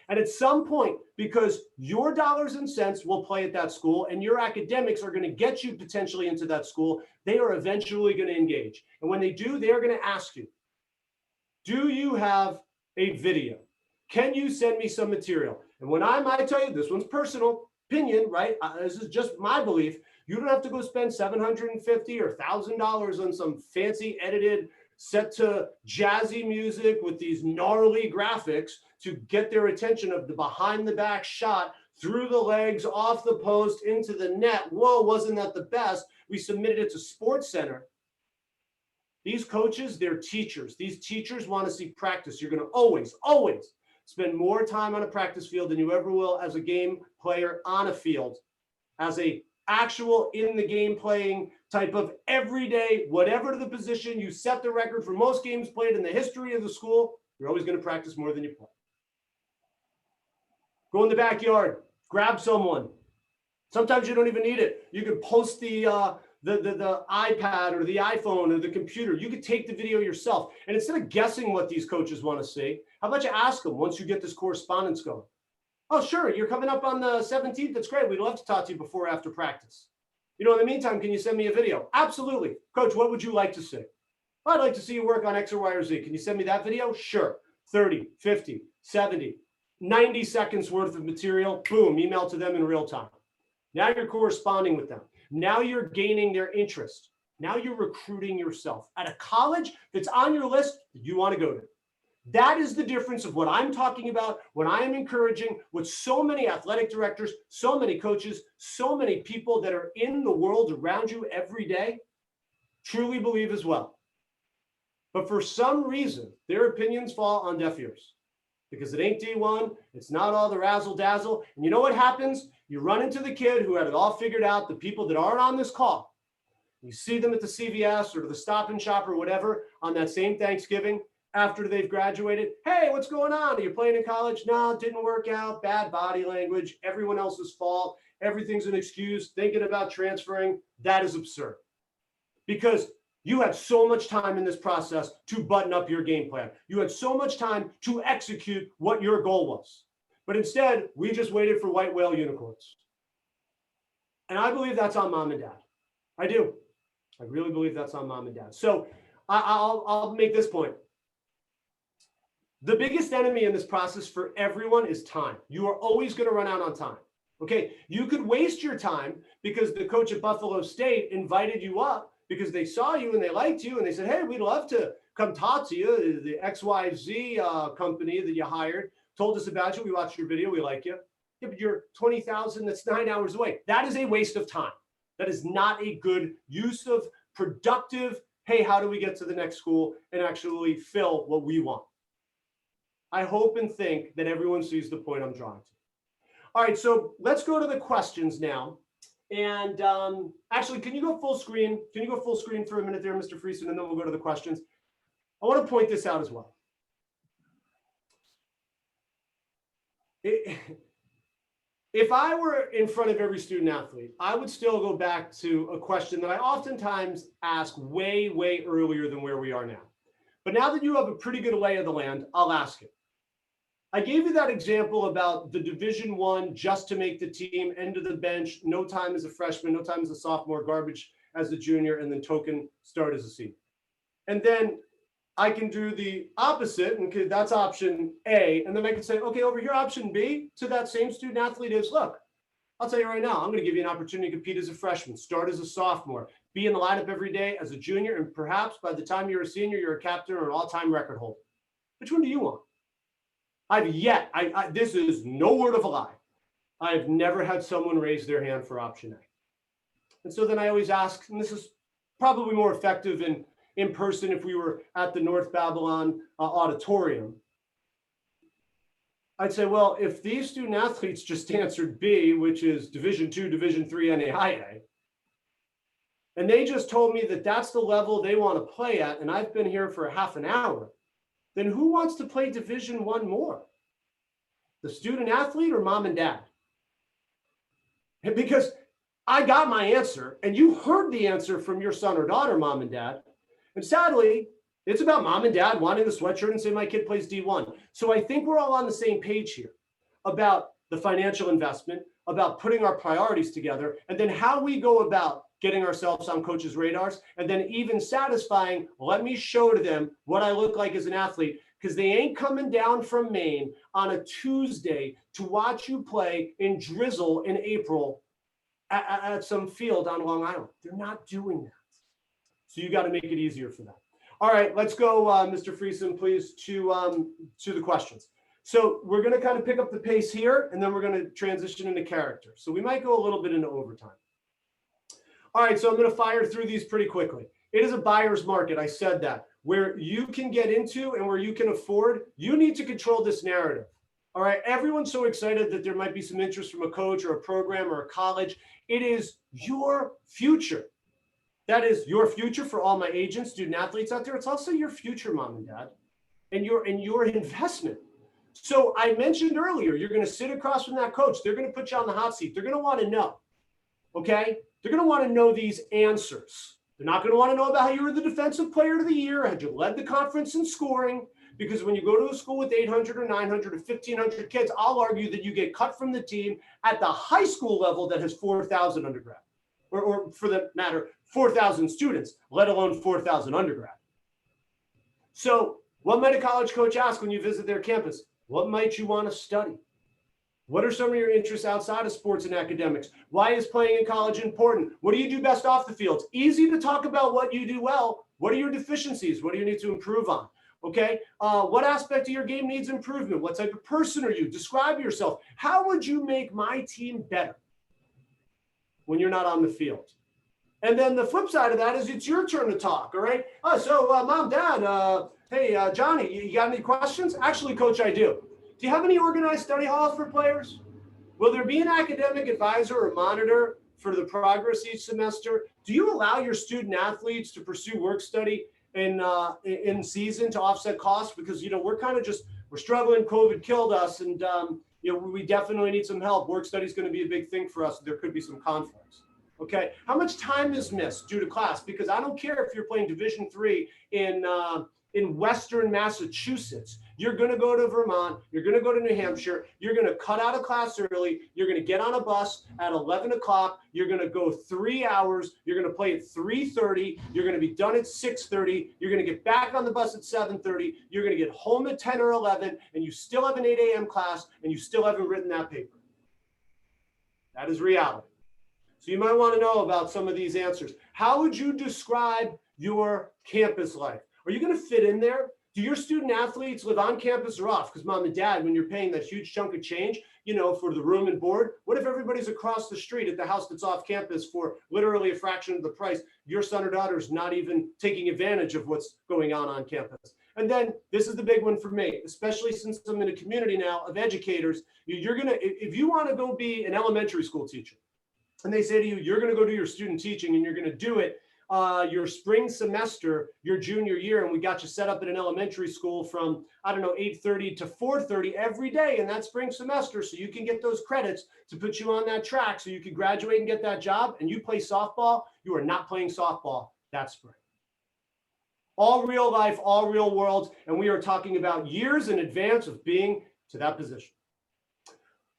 B: And at some point, because your dollars and cents will play at that school and your academics are going to get you potentially into that school, they are eventually going to engage. And when they do, they are going to ask you, do you have a video? Can you send me some material? And when I might tell you, this one's personal opinion, right? This is just my belief. You don't have to go spend $750 or $1,000 on some fancy edited set to jazzy music with these gnarly graphics to get their attention of the behind the back shot through the legs, off the post, into the net. Whoa, wasn't that the best? We submitted it to Sports Center. These coaches, they're teachers. These teachers want to see practice. You're going to always spend more time on a practice field than you ever will as a game player on a field, as a actual in the game playing type of everyday, whatever the position, you set the record for most games played in the history of the school. You're always going to practice more than you play. Go in the backyard, grab someone. Sometimes you don't even need it. You can post the iPad or the iPhone or the computer. You could take the video yourself. And instead of guessing what these coaches want to see, how about you ask them once you get this correspondence going? Oh, sure, you're coming up on the 17th. That's great. We'd love to talk to you before or after practice. You know, in the meantime, can you send me a video? Absolutely. Coach, what would you like to see? Well, I'd like to see you work on X or Y or Z. Can you send me that video? Sure. 30, 50, 70, 90 seconds worth of material. Boom, email to them in real time. Now you're corresponding with them. Now you're gaining their interest. Now you're recruiting yourself at a college that's on your list that you want to go to. That is the difference of what I'm talking about, what I am encouraging, what so many athletic directors, so many coaches, so many people that are in the world around you every day truly believe as well. But for some reason, their opinions fall on deaf ears because it ain't D1. It's not all the razzle dazzle. And you know what happens? You run into the kid who had it all figured out, the people that aren't on this call. You see them at the CVS or the Stop and Shop or whatever on that same Thanksgiving. after they've graduated. Hey, what's going on? Are you playing in college? No, it didn't work out. Bad body language. Everyone else's fault. Everything's an excuse. Thinking about transferring. That is absurd. Because you had so much time in this process to button up your game plan. You had so much time to execute what your goal was. But instead, we just waited for white whale unicorns. And I believe that's on mom and dad. I do. I really believe that's on mom and dad. So I'll make this point. The biggest enemy in this process for everyone is time. You are always going to run out on time. Okay, you could waste your time because the coach at Buffalo State invited you up because they saw you and they liked you and they said, hey, we'd love to come talk to you. The XYZ company that you hired told us about you. We watched your video. We like you. Yeah, but you're 20,000. That's 9 hours away. That is a waste of time. That is not a good use of productive, hey, how do we get to the next school and actually fill what we want? I hope and think that everyone sees the point I'm drawing to. All right, so let's go to the questions now. And actually, can you go full screen? Can you go full screen for a minute there, Mr. Friesen, and then we'll go to the questions. I want to point this out as well. If I were in front of every student athlete, I would still go back to a question that I oftentimes ask way, way earlier than where we are now. But now that you have a pretty good lay of the land, I'll ask it. I gave you that example about the Division I just to make the team, end of the bench, no time as a freshman, no time as a sophomore, garbage as a junior, and then token start as a senior. And then I can do the opposite, and that's option A. And then I can say, okay, over here, option B to that same student athlete is, look, I'll tell you right now, I'm going to give you an opportunity to compete as a freshman, start as a sophomore, be in the lineup every day as a junior, and perhaps by the time you're a senior, you're a captain or an all-time record holder. Which one do you want? This is no word of a lie. I've never had someone raise their hand for option A. And so then I always ask, and this is probably more effective in person if we were at the North Babylon auditorium. I'd say, well, if these student athletes just answered B, which is Division II, Division III NAIA, and they just told me that that's the level they want to play at, and I've been here for a half an hour, then who wants to play Division I more? The student athlete or mom and dad? Because I got my answer, and you heard the answer from your son or daughter, mom and dad. And sadly, it's about mom and dad wanting the sweatshirt and say my kid plays D1. So I think we're all on the same page here about the financial investment, about putting our priorities together, and then how we go about getting ourselves on coaches' radars, and then even satisfying, let me show to them what I look like as an athlete, because they ain't coming down from Maine on a Tuesday to watch you play in drizzle in April at some field on Long Island. They're not doing that. So you got to make it easier for them. All right, let's go, Mr. Friesen, please, to the questions. So we're going to kind of pick up the pace here, and then we're going to transition into character. So we might go a little bit into overtime. All right, so I'm going to fire through these pretty quickly. It is a buyer's market. I said that. Where you can get into and where you can afford, you need to control this narrative. All right, everyone's so excited that there might be some interest from a coach or a program or a college. It is your future. That is your future for all my agents, student athletes out there. It's also your future, mom and dad, and your investment. So I mentioned earlier, you're going to sit across from that coach. They're going to put you on the hot seat. They're going to want to know, okay? They're going to want to know these answers. They're not going to want to know about how you were the defensive player of the year, had you led the conference in scoring, because when you go to a school with 800 or 900 or 1,500 kids, I'll argue that you get cut from the team at the high school level that has 4,000 undergrad, or for that matter, 4,000 students, let alone 4,000 undergrad. So what might a college coach ask when you visit their campus? What might you want to study? What are some of your interests outside of sports and academics? Why is playing in college important? What do you do best off the field? It's easy to talk about what you do well. What are your deficiencies? What do you need to improve on? Okay. What aspect of your game needs improvement? What type of person are you? Describe yourself. How would you make my team better when you're not on the field? And then the flip side of that is it's your turn to talk. All right. Mom, Dad, hey, Johnny, you got any questions? Actually, Coach, I do. Do you have any organized study halls for players? Will there be an academic advisor or monitor for the progress each semester? Do you allow your student athletes to pursue work study in season to offset costs, because, you know, we're struggling. COVID killed us, and you know, we definitely need some help. Work study is going to be a big thing for us. There could be some conflicts. Okay, how much time is missed due to class? Because I don't care if you're playing Division III in Western Massachusetts. You're going to go to Vermont. You're going to go to New Hampshire. You're going to cut out of class early. You're going to get on a bus at 11 o'clock. You're going to go 3 hours. You're going to play at 3:30. You're going to be done at 6:30. You're going to get back on the bus at 7:30. You're going to get home at 10 or 11, and you still have an 8 a.m. class, and you still haven't written that paper. That is reality. So you might want to know about some of these answers. How would you describe your campus life? Are you going to fit in there? Do your student athletes live on campus or off? Because mom and dad, when you're paying that huge chunk of change, you know, for the room and board, what if everybody's across the street at the house that's off campus for literally a fraction of the price? Your son or daughter is not even taking advantage of what's going on campus. And then this is the big one for me, especially since I'm in a community now of educators. You're going to, if you want to go be an elementary school teacher, and they say to you, you're going to go do your student teaching, and you're going to do it your spring semester, your junior year, and we got you set up at an elementary school from, I don't know, 8:30 to 4:30 every day in that spring semester, so you can get those credits to put you on that track so you can graduate and get that job, and you play softball. You are not playing softball that spring. All real life, all real world, and we are talking about years in advance of being to that position.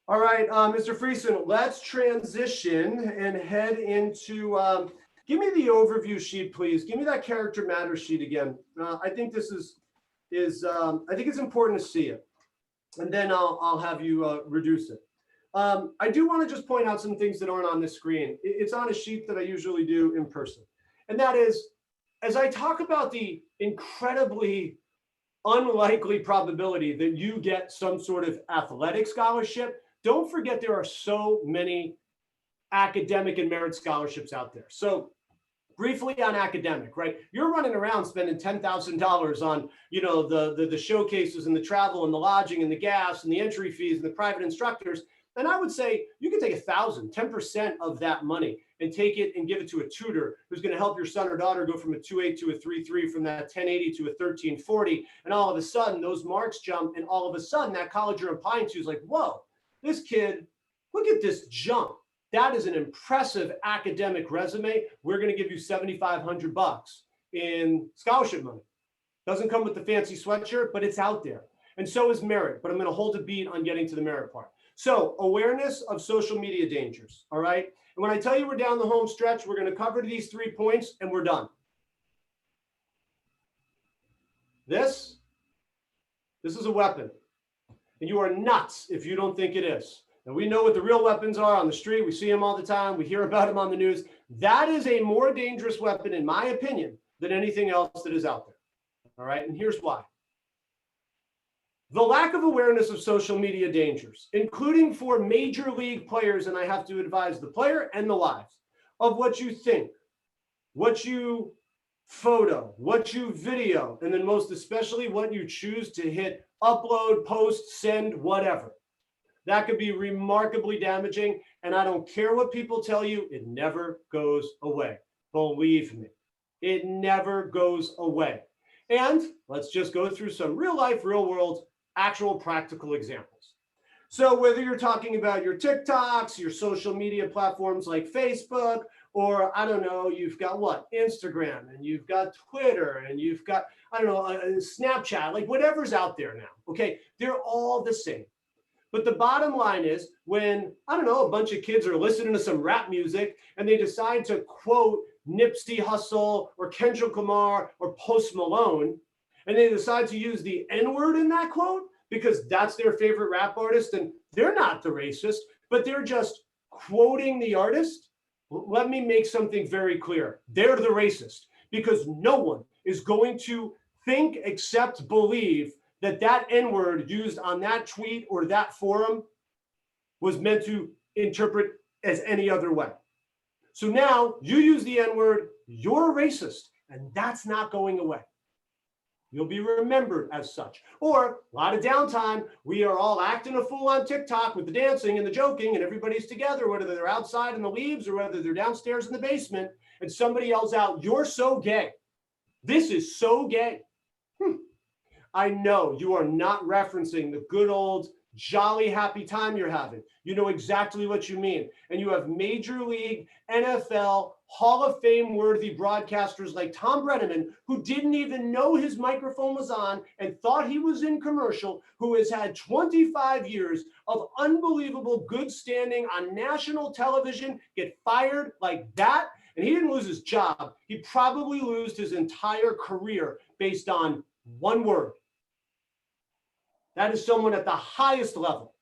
B: All right, Mr. Friesen, let's transition and head into, give me the overview sheet, please. Give me that character matters sheet again. I think this I think it's important to see it. And then I'll have you reduce it. I do want to just point out some things that aren't on the screen. It's on a sheet that I usually do in person. And that is, as I talk about the incredibly unlikely probability that you get some sort of athletic scholarship, don't forget there are so many academic and merit scholarships out there. So briefly on academic, right? You're running around spending $10,000 on, you know, the showcases and the travel and the lodging and the gas and the entry fees and the private instructors. And I would say you can take 10% of that money and take it and give it to a tutor who's going to help your son or daughter go from a 2.8 to a 3.3, from that 1080 to a 1340. And all of a sudden those marks jump, and all of a sudden that college you're applying to is like, whoa, this kid, look at this jump. That is an impressive academic resume. We're going to give you $7,500 in scholarship money. Doesn't come with the fancy sweatshirt, but it's out there. And so is merit, but I'm going to hold a beat on getting to the merit part. So awareness of social media dangers, all right? And when I tell you we're down the home stretch, we're going to cover these 3 points and we're done. This is a weapon. And you are nuts if you don't think it is. And we know what the real weapons are on the street. We see them all the time. We hear about them on the news. That is a more dangerous weapon, in my opinion, than anything else that is out there. All right, and here's why. The lack of awareness of social media dangers, including for major league players, and I have to advise the player and the wives, of what you think, what you photo, what you video, and then most especially what you choose to hit upload, post, send, whatever. That could be remarkably damaging, and I don't care what people tell you, it never goes away. Believe me, it never goes away. And let's just go through some real life, real world, actual practical examples. So whether you're talking about your TikToks, your social media platforms like Facebook, or I don't know, you've got what? Instagram, and you've got Twitter, and you've got, I don't know, Snapchat, like whatever's out there now, okay? They're all the same. But the bottom line is when, I don't know, a bunch of kids are listening to some rap music and they decide to quote Nipsey Hussle or Kendrick Lamar or Post Malone, and they decide to use the N-word in that quote because that's their favorite rap artist, and they're not the racist, but they're just quoting the artist. Let me make something very clear. They're the racist, because no one is going to think, accept, believe that that N-word used on that tweet or that forum was meant to interpret as any other way. So now you use the N-word, you're a racist, and that's not going away. You'll be remembered as such. Or a lot of downtime, we are all acting a fool on TikTok with the dancing and the joking, and everybody's together, whether they're outside in the leaves or whether they're downstairs in the basement, and somebody yells out, "You're so gay." This is so gay. I know you are not referencing the good old jolly happy time you're having. You know exactly what you mean. And you have Major League, NFL, Hall of Fame worthy broadcasters like Tom Brenneman, who didn't even know his microphone was on and thought he was in commercial, who has had 25 years of unbelievable good standing on national television, get fired like that. And he didn't lose his job. He probably lost his entire career based on one word. That is someone at the highest level.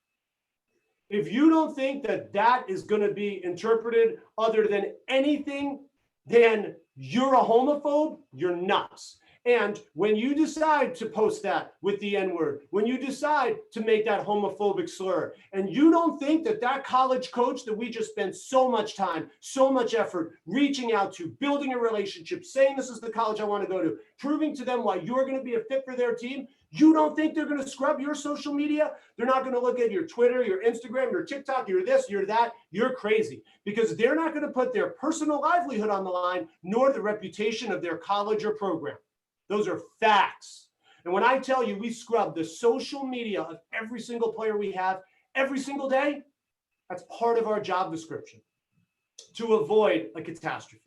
B: If you don't think that that is going to be interpreted other than anything, then you're a homophobe, you're nuts. And when you decide to post that with the N-word, when you decide to make that homophobic slur, and you don't think that that college coach that we just spent so much time, so much effort reaching out to, building a relationship, saying this is the college I want to go to, proving to them why you're going to be a fit for their team, you don't think they're going to scrub your social media? They're not going to look at your Twitter, your Instagram, your TikTok, your this, your that. You're crazy, because they're not going to put their personal livelihood on the line, nor the reputation of their college or program. Those are facts. And when I tell you we scrub the social media of every single player we have every single day, that's part of our job description to avoid a catastrophe.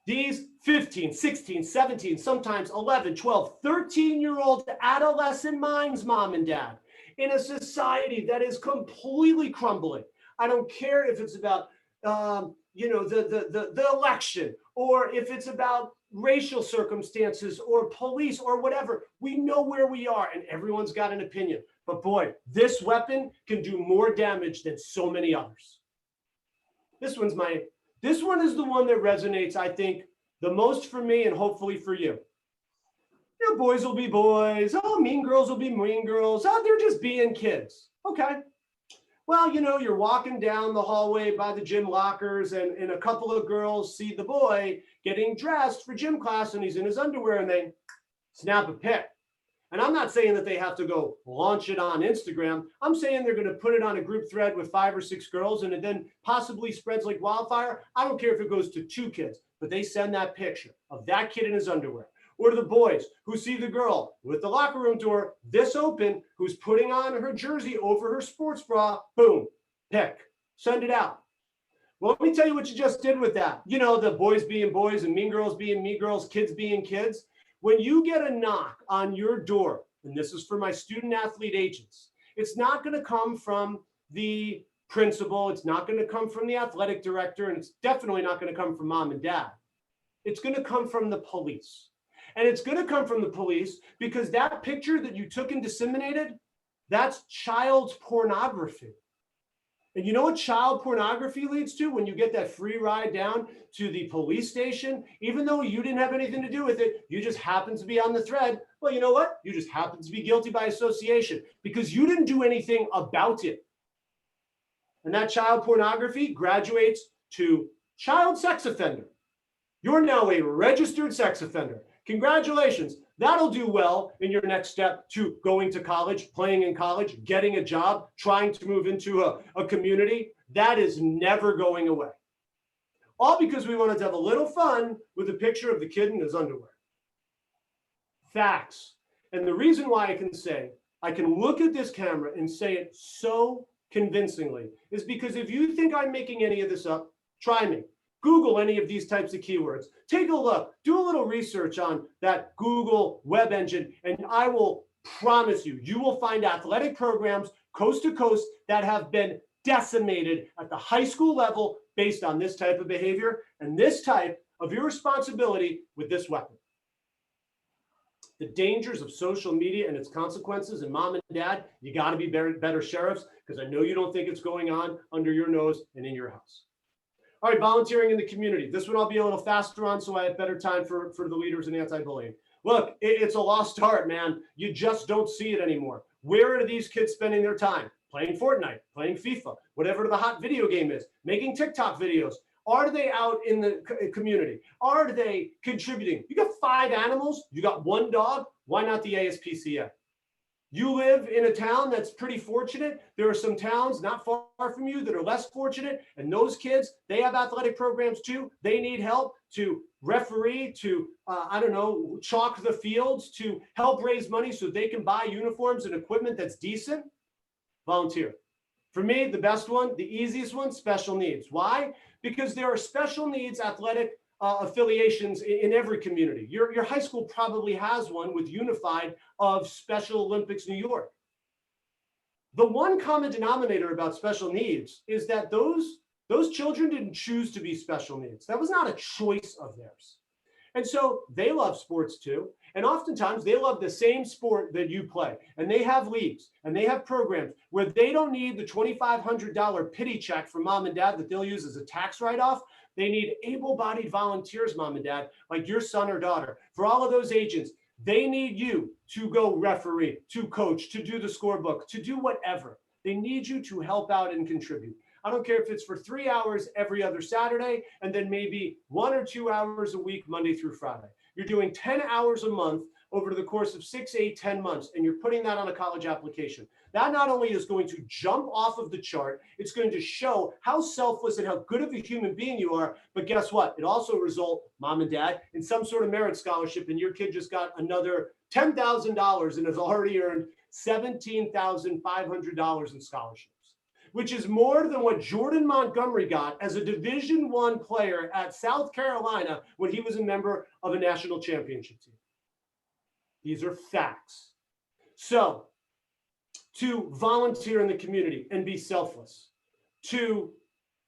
B: These 15, 16, 17, sometimes 11, 12, 13-year-old adolescent minds, mom and dad, in a society that is completely crumbling. I don't care if it's about the election, or if it's about racial circumstances or police or whatever. We know where we are, and everyone's got an opinion. But boy, this weapon can do more damage than so many others. This one is the one that resonates, I think, the most for me and hopefully for you. You know, boys will be boys. Oh, mean girls will be mean girls. Oh, they're just being kids. Okay. Well, you know, you're walking down the hallway by the gym lockers, and a couple of girls see the boy getting dressed for gym class, and he's in his underwear, and they snap a pic. And I'm not saying that they have to go launch it on Instagram. I'm saying they're going to put it on a group thread with 5 or 6 girls, and it then possibly spreads like wildfire. I don't care if it goes to 2 kids, but they send that picture of that kid in his underwear. Or to the boys who see the girl with the locker room door this open, who's putting on her jersey over her sports bra, boom, pic, send it out. Well, let me tell you what you just did with that. You know, the boys being boys and mean girls being mean girls, kids being kids. When you get a knock on your door, and this is for my student athlete agents, it's not going to come from the principal. It's not going to come from the athletic director, and it's definitely not going to come from mom and dad. It's going to come from the police. And it's going to come from the police because that picture that you took and disseminated, that's child pornography. And you know what child pornography leads to when you get that free ride down to the police station? Even though you didn't have anything to do with it, you just happened to be on the thread. Well, you know what? You just happened to be guilty by association because you didn't do anything about it. And that child pornography graduates to child sex offender. You're now a registered sex offender. Congratulations. That'll do well in your next step to going to college, playing in college, getting a job, trying to move into a community. That is never going away. All because we wanted to have a little fun with a picture of the kid in his underwear. Facts. And the reason why I can say, I can look at this camera and say it so convincingly is because if you think I'm making any of this up, try me. Google any of these types of keywords. Take a look, do a little research on that Google web engine, and I will promise you, you will find athletic programs coast to coast that have been decimated at the high school level based on this type of behavior and this type of irresponsibility with this weapon. The dangers of social media and its consequences, and mom and dad, you got to be better sheriffs, because I know you don't think it's going on under your nose and in your house. All right, volunteering in the community. This one I'll be a little faster on, so I have better time for the leaders in anti-bullying. Look, it's a lost art, man. You just don't see it anymore. Where are these kids spending their time? Playing Fortnite, playing FIFA, whatever the hot video game is, making TikTok videos. Are they out in the community? Are they contributing? You got 5 animals, you got 1 dog. Why not the ASPCA? You live in a town that's pretty fortunate. There are some towns not far from you that are less fortunate. And those kids, they have athletic programs too. They need help to referee, to, chalk the fields, to help raise money so they can buy uniforms and equipment that's decent. Volunteer. For me, the best one, the easiest one, special needs. Why? Because there are special needs athletic affiliations in every community. Your high school probably has one with Unified of Special Olympics New York. The one common denominator about special needs is that those children didn't choose to be special needs. That was not a choice of theirs. And so they love sports too. And oftentimes they love the same sport that you play. And they have leagues and they have programs where they don't need the $2,500 pity check from mom and dad that they'll use as a tax write-off. They need able-bodied volunteers, mom and dad, like your son or daughter. For all of those agents, they need you to go referee, to coach, to do the scorebook, to do whatever. They need you to help out and contribute. I don't care if it's for 3 hours every other Saturday, and then maybe 1 or 2 hours a week, Monday through Friday. You're doing 10 hours a month over the course of 6, 8, 10 months, and you're putting that on a college application. That not only is going to jump off of the chart, it's going to show how selfless and how good of a human being you are. But guess what? It also results, mom and dad, in some sort of merit scholarship, and your kid just got another $10,000 and has already earned $17,500 in scholarships, which is more than what Jordan Montgomery got as a Division I player at South Carolina when he was a member of a national championship team. These are facts. So, to volunteer in the community and be selfless, to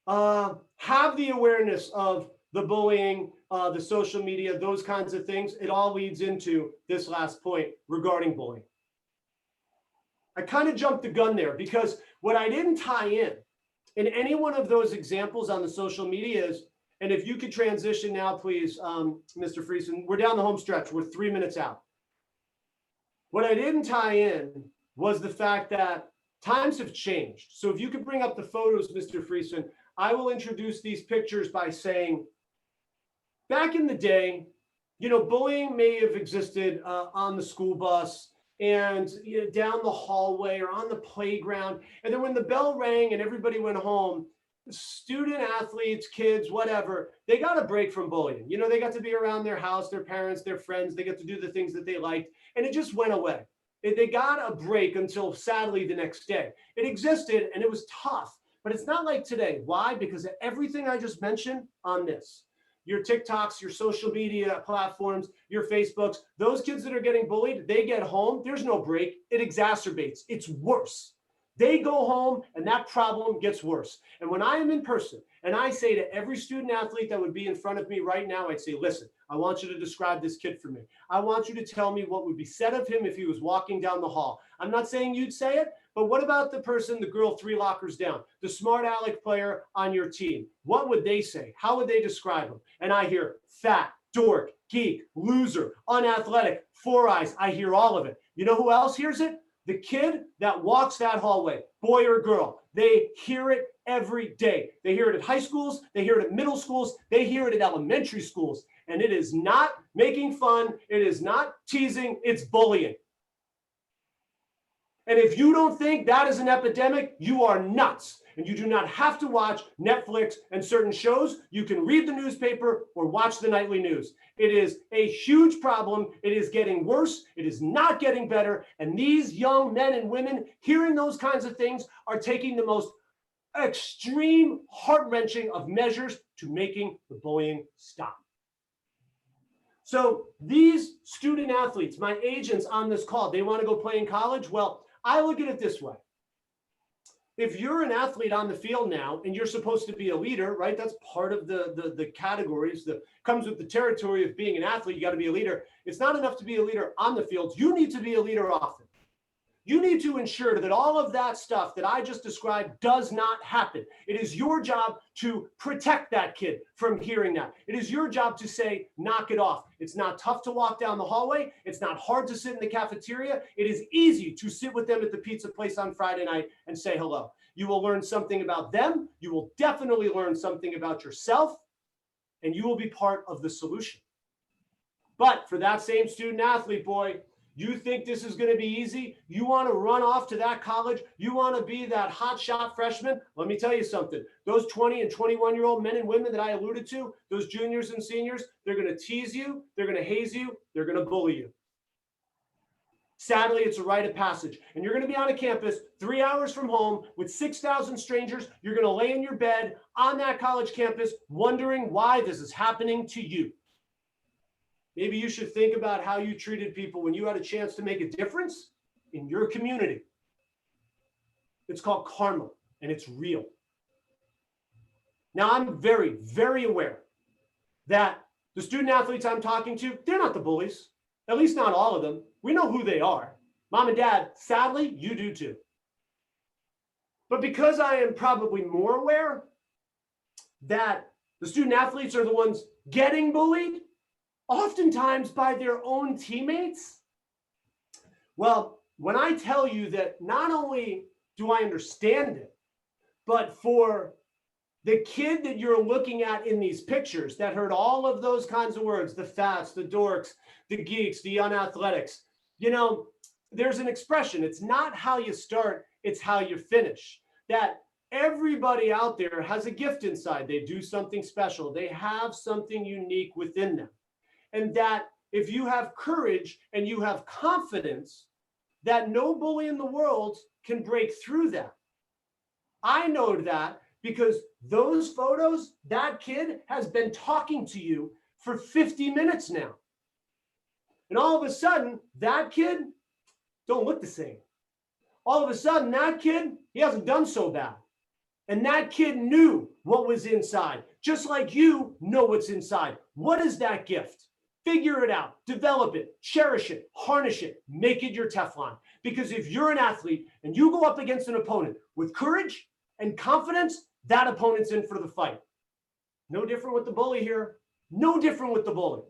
B: have the awareness of the bullying, the social media, those kinds of things, it all leads into this last point regarding bullying. I kind of jumped the gun there because what I didn't tie in any one of those examples on the social medias, and if you could transition now, please, Mr. Friesen, we're down the home stretch. We're 3 minutes out. What I didn't tie in was the fact that times have changed. So if you could bring up the photos, Mr. Friesen, I will introduce these pictures by saying, back in the day, bullying may have existed on the school bus and down the hallway or on the playground. And then when the bell rang and everybody went home, student athletes, kids, whatever, they got a break from bullying. They got to be around their house, their parents, their friends. They got to do the things that they liked, and it just went away. They got a break until sadly the next day. It existed and it was tough, but it's not like today. Why? Because of everything I just mentioned on this. Your TikToks, your social media platforms, your Facebooks, those kids that are getting bullied, they get home, there's no break. It exacerbates. It's worse. They go home and that problem gets worse. And when I am in person and I say to every student athlete that would be in front of me right now, I'd say, listen, I want you to describe this kid for me. I want you to tell me what would be said of him if he was walking down the hall. I'm not saying you'd say it, but what about the person, the girl 3 lockers down, the smart aleck player on your team? What would they say? How would they describe him? And I hear fat, dork, geek, loser, unathletic, 4 eyes. I hear all of it. You know who else hears it? The kid that walks that hallway, boy or girl. They hear it every day. They hear it at high schools. They hear it at middle schools. They hear it at elementary schools. And it is not making fun. It is not teasing. It's bullying. And if you don't think that is an epidemic, you are nuts. And you do not have to watch Netflix and certain shows. You can read the newspaper or watch the nightly news. It is a huge problem. It is getting worse. It is not getting better. And these young men and women hearing those kinds of things are taking the most extreme, heart-wrenching of measures to making the bullying stop. So these student athletes, my agents on this call, they want to go play in college. Well, I look at it this way. If you're an athlete on the field now and you're supposed to be a leader, right? That's part of the categories that comes with the territory of being an athlete. You got to be a leader. It's not enough to be a leader on the field. You need to be a leader often. You need to ensure that all of that stuff that I just described does not happen. It is your job to protect that kid from hearing that. It is your job to say, knock it off. It's not tough to walk down the hallway. It's not hard to sit in the cafeteria. It is easy to sit with them at the pizza place on Friday night and say hello. You will learn something about them. You will definitely learn something about yourself, and you will be part of the solution. But for that same student athlete, boy, You think this is going to be easy? You want to run off to that college? You want to be that hotshot freshman? Let me tell you something. Those 20 and 21-year-old men and women that I alluded to, those juniors and seniors, they're going to tease you. They're going to haze you. They're going to bully you. Sadly, it's a rite of passage. And you're going to be on a campus 3 hours from home with 6,000 strangers. You're going to lay in your bed on that college campus wondering why this is happening to you. Maybe you should think about how you treated people when you had a chance to make a difference in your community. It's called karma, and it's real. Now, I'm very, very aware that the student athletes I'm talking to, they're not the bullies, at least not all of them. We know who they are. Mom and dad, sadly, you do too. But because I am probably more aware that the student athletes are the ones getting bullied, oftentimes by their own teammates. Well, when I tell you that not only do I understand it, but for the kid that you're looking at in these pictures that heard all of those kinds of words, the fats, the dorks, the geeks, the unathletics, you know, there's an expression. It's not how you start, it's how you finish. That everybody out there has a gift inside. They do something special. They have something unique within them. And that if you have courage and you have confidence, that no bully in the world can break through that. I know that because those photos, that kid has been talking to you for 50 minutes now. And all of a sudden, that kid don't look the same. All of a sudden, that kid, he hasn't done so bad. And that kid knew what was inside, just like you know what's inside. What is that gift? Figure it out, develop it, cherish it, harness it, make it your Teflon. Because if you're an athlete and you go up against an opponent with courage and confidence, that opponent's in for the fight. No different with the bully here. No different with the bully.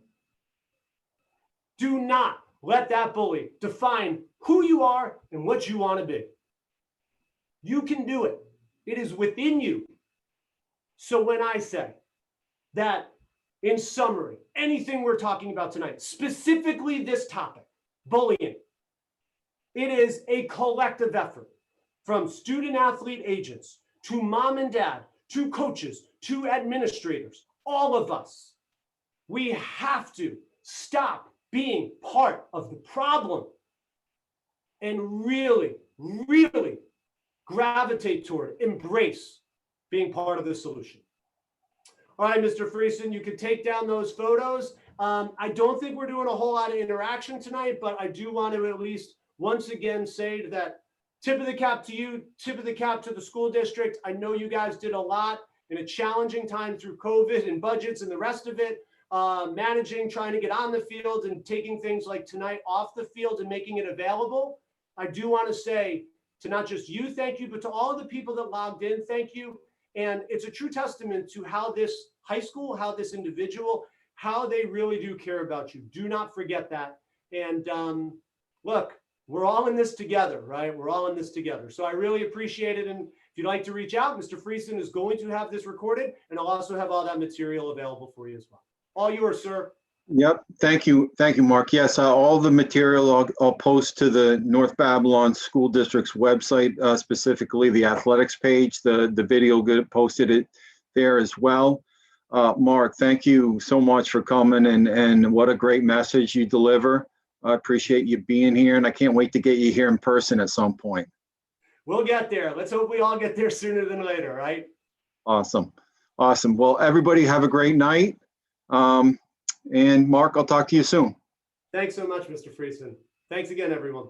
B: Do not let that bully define who you are and what you want to be. You can do it. It is within you. So when I say that, in summary, anything we're talking about tonight, specifically this topic, bullying, it is a collective effort from student athlete agents to mom and dad, to coaches, to administrators, all of us. We have to stop being part of the problem and really, really gravitate toward, embrace being part of the solution. All right, Mr. Friesen, you can take down those photos. I don't think we're doing a whole lot of interaction tonight, but I do want to at least once again say that tip of the cap to you, tip of the cap to the school district. I know you guys did a lot in a challenging time through COVID and budgets and the rest of it, managing, trying to get on the field and taking things like tonight off the field and making it available. I do want to say to not just you, thank you, but to all of the people that logged in, thank you. And it's a true testament to how this high school, how this individual, how they really do care about you. Do not forget that. And look, we're all in this together, right? We're all in this together. So I really appreciate it. And if you'd like to reach out, Mr. Friesen is going to have this recorded, and I'll also have all that material available for you as well. All yours, sir.
A: Yep. Thank you. Thank you, Mark. Yes, all the material I'll post to the North Babylon School District's website, specifically the athletics page. The video posted it there as well. Mark, thank you so much for coming, and what a great message you deliver. I appreciate you being here, and I can't wait to get you here in person at some point.
B: We'll get there. Let's hope we all get there sooner than later, right?
A: Awesome. Awesome. Well, everybody have a great night. And Mark, I'll talk to you soon.
B: Thanks so much, Mr. Friesen. Thanks again, everyone.